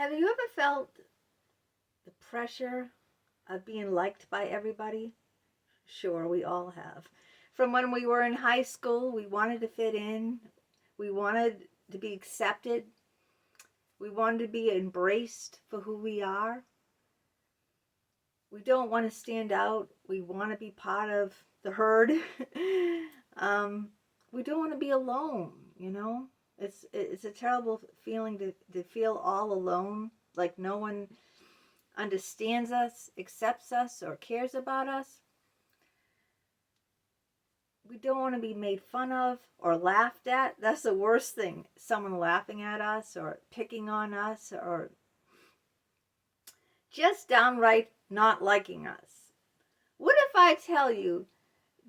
Have you ever felt the pressure of being liked by everybody? Sure, we all have. From when we were in high school, we wanted to fit in. We wanted to be accepted. We wanted to be embraced for who we are. We don't want to stand out. We want to be part of the herd. We don't want to be alone, you know? It's a terrible feeling to feel all alone, like no one understands us, accepts us, or cares about us. We don't want to be made fun of or laughed at. That's the worst thing. Someone laughing at us or picking on us or just downright not liking us. What if I tell you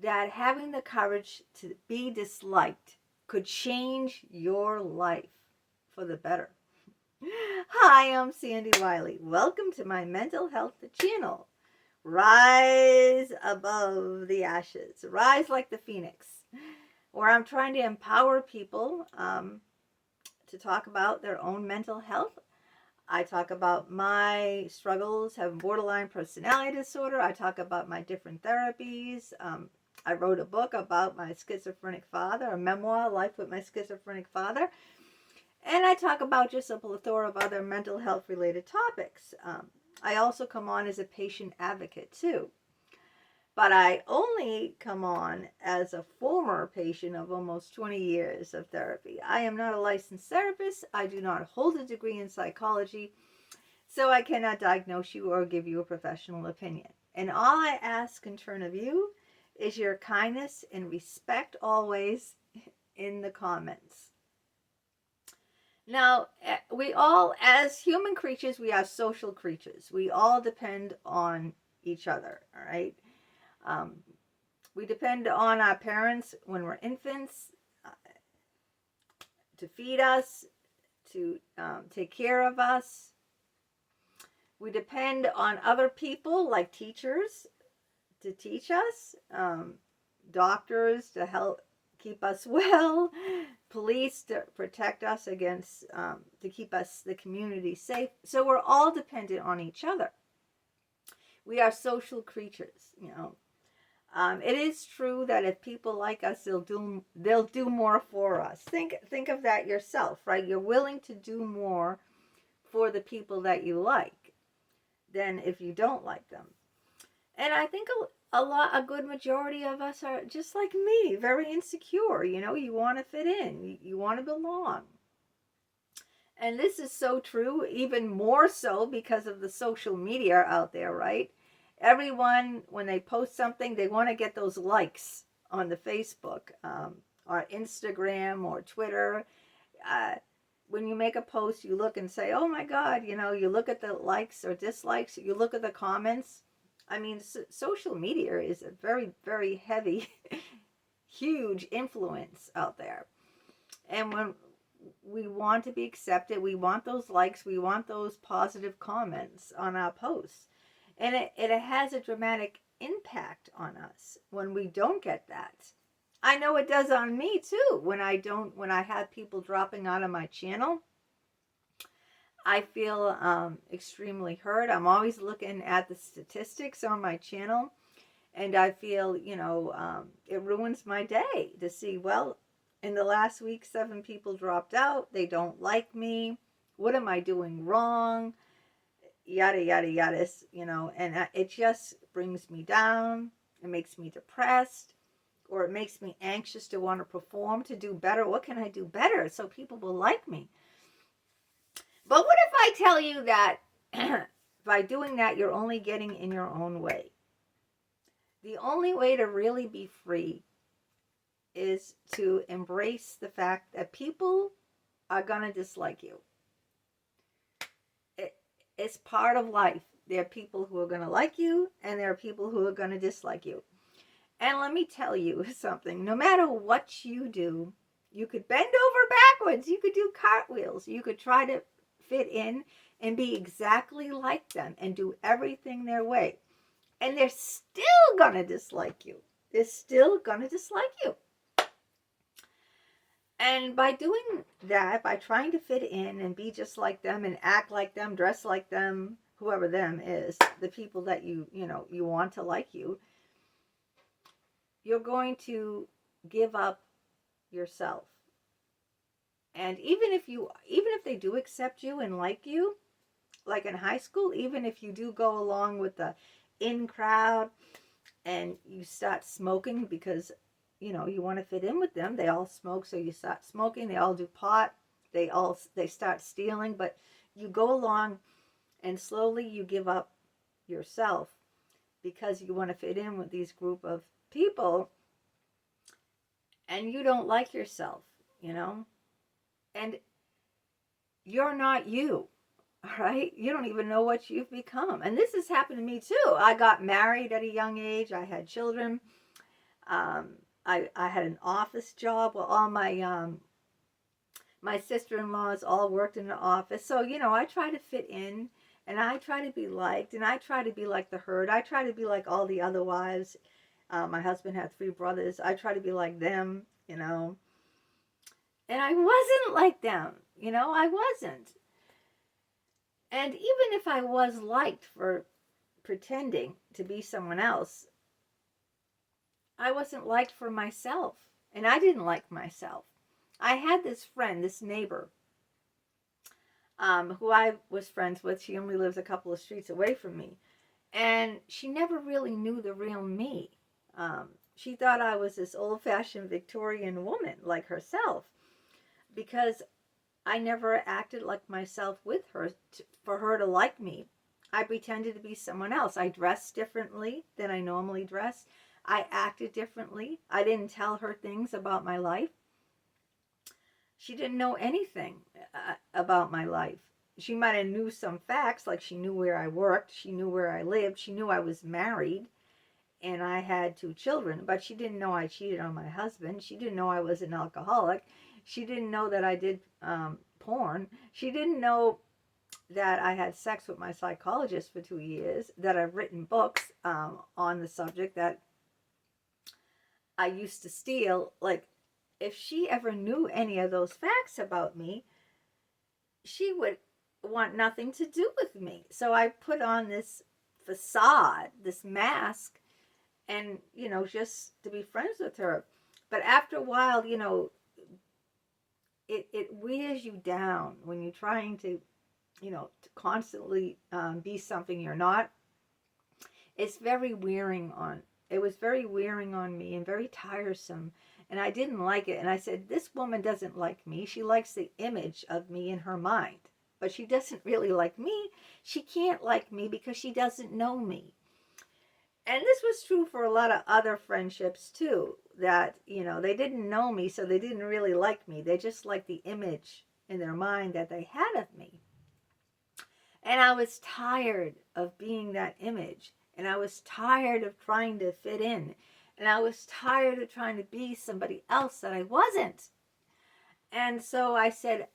that having the courage to be disliked could change your life for the better? Hi, I'm Sandra Wyllie. Welcome to my mental health channel. Rise above the ashes. Rise like the phoenix. Where I'm trying to empower people to talk about their own mental health. I talk about my struggles, having borderline personality disorder. I talk about my different therapies. I wrote a book about my schizophrenic father, a memoir, Life with My Schizophrenic Father. And I talk about just a plethora of other mental health related topics. I also come on as a patient advocate too. But I only come on as a former patient of almost 20 years of therapy. I am not a licensed therapist. I do not hold a degree in psychology. So I cannot diagnose you or give you a professional opinion. And all I ask in turn of you is your kindness and respect always in the comments. Now, we all, as human creatures, we are social creatures. We all depend on each other, all right? We depend on our parents when we're infants to feed us, to take care of us. We depend on other people like teachers to teach us, doctors to help keep us well, police to protect us against, to keep us, the community, safe. So we're all dependent on each other. We are social creatures, you know. It is true that if people like us, they'll do more for us. Think of that yourself, right? You're willing to do more for the people that you like than if you don't like them. And I think a good majority of us are just like me, very insecure. You know, you want to fit in, you want to belong. And this is so true, even more so because of the social media out there, right? Everyone, when they post something, they want to get those likes on the Facebook or Instagram or Twitter. When you make a post, you look and say, oh my God, you know, you look at the likes or dislikes, you look at the comments. I mean, social media is a very, very heavy, huge influence out there. And when we want to be accepted, we want those likes, we want those positive comments on our posts. And it has a dramatic impact on us when we don't get that. I know it does on me too. When I have people dropping out of my channel, I feel extremely hurt. I'm always looking at the statistics on my channel, and I feel, you know, it ruins my day to see, well, in the last week, 7 people dropped out. They don't like me. What am I doing wrong? Yada, yada, yada, you know, and it just brings me down. It makes me depressed, or it makes me anxious to want to perform, to do better. What can I do better so people will like me? But what if I tell you that by doing that, you're only getting in your own way? The only way to really be free is to embrace the fact that people are going to dislike you. It's part of life. There are people who are going to like you, and there are people who are going to dislike you. And let me tell you something. No matter what you do, you could bend over backwards. You could do cartwheels. You could try to fit in and be exactly like them and do everything their way. And they're still going to dislike you. They're still going to dislike you. And by doing that, by trying to fit in and be just like them and act like them, dress like them, whoever them is, the people that you want to like you, you're going to give up yourself. And even if they do accept you and like you, like in high school, even if you do go along with the in crowd and you start smoking because you want to fit in with them, they all smoke, so you start smoking, they all do pot, they start stealing, but you go along and slowly you give up yourself because you want to fit in with these group of people, and you don't like yourself, and you're not you. All right, you don't even know what you've become. And this has happened to me too. I got married at a young age. I had children. I had an office job. Well, all my sister-in-laws all worked in the office. So, I try to fit in, and I try to be liked, and I try to be like the herd. I try to be like all the other wives. My husband had 3 brothers. I try to be like them, and I wasn't like them. I wasn't. And even if I was liked for pretending to be someone else, I wasn't liked for myself. And I didn't like myself. I had this friend, this neighbor, who I was friends with. She only lives a couple of streets away from me. And she never really knew the real me. She thought I was this old-fashioned Victorian woman like herself, because I never acted like myself with her for her to like me. I pretended to be someone else. I dressed differently than I normally dress. I acted differently. I didn't tell her things about my life. She didn't know anything about my life. She might have knew some facts, like she knew where I worked, she knew where I lived, she knew I was married and I had 2 children, but she didn't know I cheated on my husband. She didn't know I was an alcoholic. She didn't know that I did porn. She didn't know that I had sex with my psychologist for 2 years, that I've written books on the subject, that I used to steal. Like, if she ever knew any of those facts about me, she would want nothing to do with me. So I put on this facade, this mask, and, just to be friends with her. But after a while, it wears you down when you're trying to, to constantly be something you're not. It was very wearing on me and very tiresome. And I didn't like it. And I said, this woman doesn't like me. She likes the image of me in her mind. But she doesn't really like me. She can't like me because she doesn't know me. And this was true for a lot of other friendships too, that, they didn't know me, so they didn't really like me. They just liked the image in their mind that they had of me. And I was tired of being that image. And I was tired of trying to fit in. And I was tired of trying to be somebody else that I wasn't. And so I said,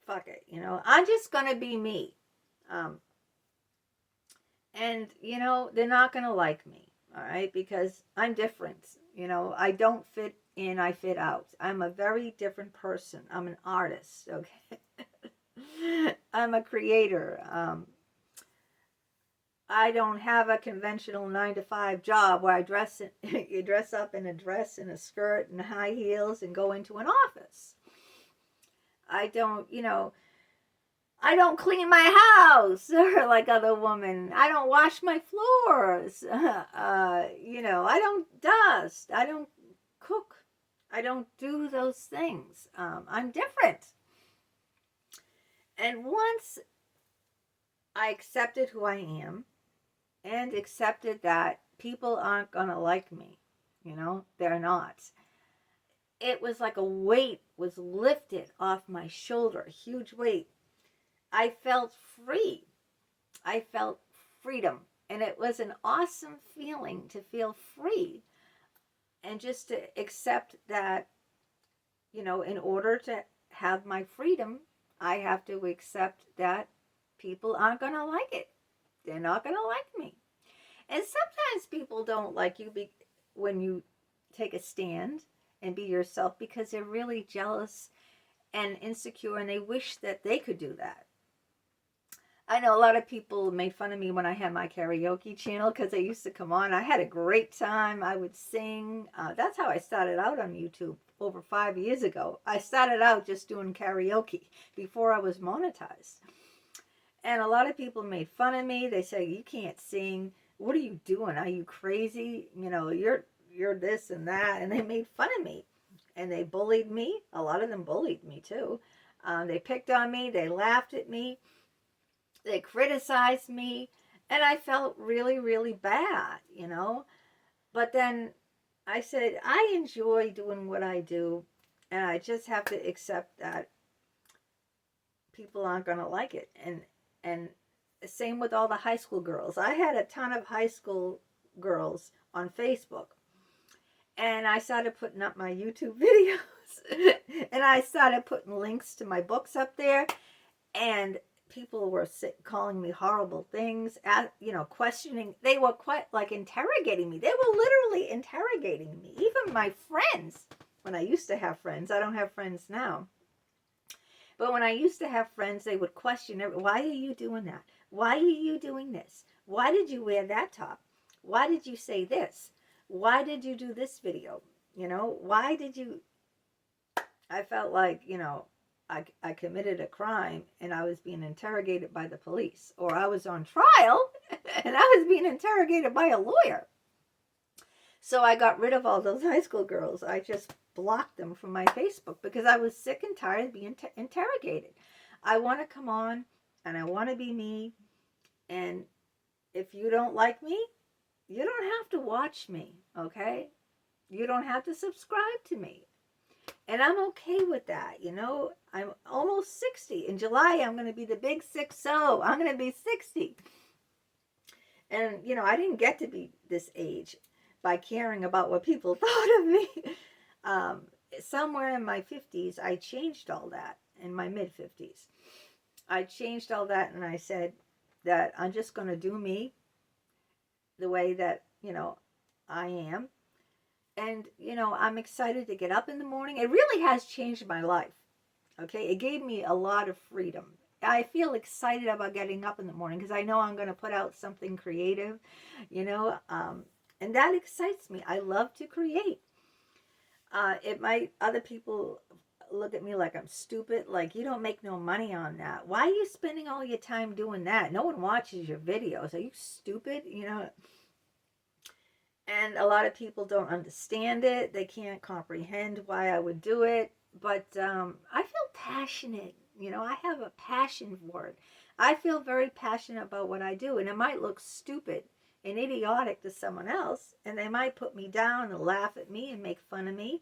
fuck it, I'm just going to be me. And, they're not going to like me, all right, because I'm different. I don't fit in, I fit out. I'm a very different person. I'm an artist, okay? I'm a creator. I don't have a conventional 9-to-5 job where you dress up in a dress and a skirt and high heels and go into an office. I don't clean my house like other women. I don't wash my floors. I don't dust. I don't cook. I don't do those things. I'm different. And once I accepted who I am and accepted that people aren't going to like me, they're not. It was like a weight was lifted off my shoulder, a huge weight. I felt free. I felt freedom. And it was an awesome feeling to feel free. And just to accept that, in order to have my freedom, I have to accept that people aren't going to like it. They're not going to like me. And sometimes people don't like you when you take a stand and be yourself because they're really jealous and insecure and they wish that they could do that. I know a lot of people made fun of me when I had my karaoke channel because they used to come on. I had a great time. I would sing. That's how I started out on YouTube over 5 years ago. I started out just doing karaoke before I was monetized. And a lot of people made fun of me. They say, you can't sing. What are you doing? Are you crazy? You know, you're this and that. And they made fun of me. And they bullied me. A lot of them bullied me too. They picked on me. They laughed at me. They criticized me, and I felt really, really bad, you know. But then I said, I enjoy doing what I do, and I just have to accept that people aren't going to like it. And same with all the high school girls. I had a ton of high school girls on Facebook, and I started putting up my YouTube videos, and I started putting links to my books up there, and people were calling me horrible things, you know, questioning. They were quite like interrogating me. They were literally interrogating me. Even my friends, when I used to have friends, I don't have friends now. But when I used to have friends, they would question, why are you doing that? Why are you doing this? Why did you wear that top? Why did you say this? Why did you do this video? You know, why did you? I felt like, you know, I committed a crime and I was being interrogated by the police, or I was on trial and I was being interrogated by a lawyer. So I got rid of all those high school girls. I just blocked them from my Facebook because I was sick and tired of being interrogated. I want to come on and I want to be me. And if you don't like me, you don't have to watch me, okay? You don't have to subscribe to me. And I'm okay with that, you know. I'm almost 60. In July, I'm going to be the big 60. I'm going to be 60. And, you know, I didn't get to be this age by caring about what people thought of me. Somewhere in my 50s, I changed all that. In my mid-50s. I changed all that and I said that I'm just going to do me the way that, you know, I am. And, you know, I'm excited to get up in the morning. It really has changed my life. Okay. It gave me a lot of freedom. I feel excited about getting up in the morning because I know I'm going to put out something creative, you know, and that excites me. I love to create. It might, other people look at me like I'm stupid. Like, you don't make no money on that. Why are you spending all your time doing that? No one watches your videos. Are you stupid? You know, and a lot of people don't understand it. They can't comprehend why I would do it. But I feel passionate. You know, I have a passion for it. I feel very passionate about what I do. And it might look stupid and idiotic to someone else. And they might put me down and laugh at me and make fun of me.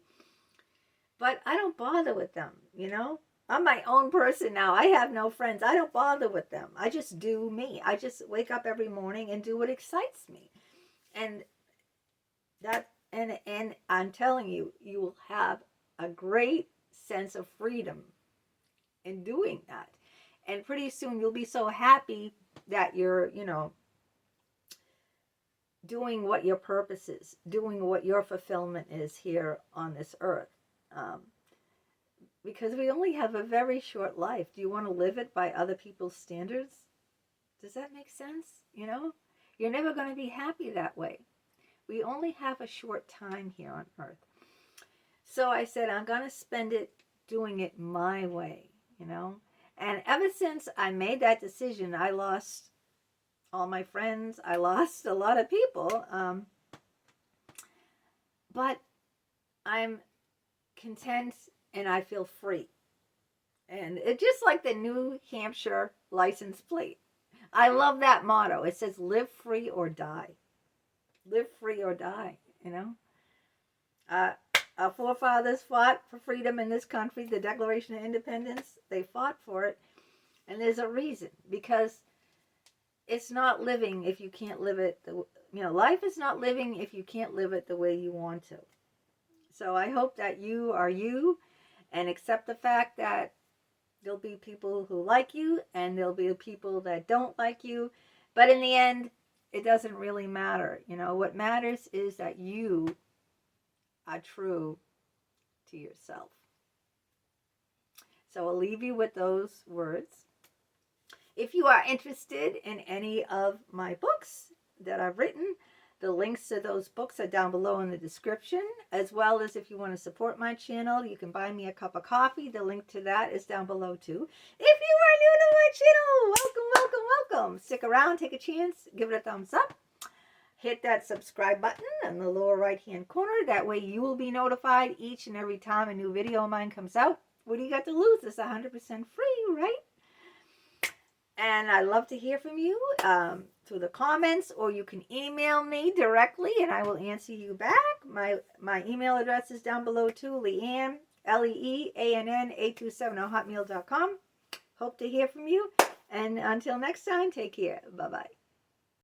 But I don't bother with them, you know. I'm my own person now. I have no friends. I don't bother with them. I just do me. I just wake up every morning and do what excites me. And that, and I'm telling you, you will have a great sense of freedom in doing that. And pretty soon you'll be so happy that you're, you know, doing what your purpose is, doing what your fulfillment is here on this earth. Because we only have a very short life. Do you want to live it by other people's standards? Does that make sense? You know, you're never going to be happy that way. We only have a short time here on earth. So I said, I'm going to spend it doing it my way, you know. And ever since I made that decision, I lost all my friends. I lost a lot of people. But I'm content and I feel free. And it's just like the New Hampshire license plate. I love that motto. It says, live free or die. Live free or die, you know. Our forefathers fought for freedom in this country, the Declaration of Independence. They fought for it. And there's a reason. Because it's not living if you can't live it. You know, life is not living if you can't live it the way you want to. So I hope that you are you and accept the fact that there'll be people who like you and there'll be people that don't like you. But in the end, it doesn't really matter. You know, what matters is that you are true to yourself. So I'll leave you with those words. If you are interested in any of my books that I've written, the links to those books are down below in the description, as well as if you want to support my channel, you can buy me a cup of coffee. The link to that is down below too. If you are new to my channel, welcome, welcome, welcome. Stick around, take a chance, give it a thumbs up. Hit that subscribe button in the lower right hand corner. That way you will be notified each and every time a new video of mine comes out. What do you got to lose? It's 100% free, right? And I'd love to hear from you through the comments, or you can email me directly and I will answer you back. My email address is down below too, Leanne, LEEANN827@hotmail.com. Hope to hear from you. And until next time, take care. Bye-bye.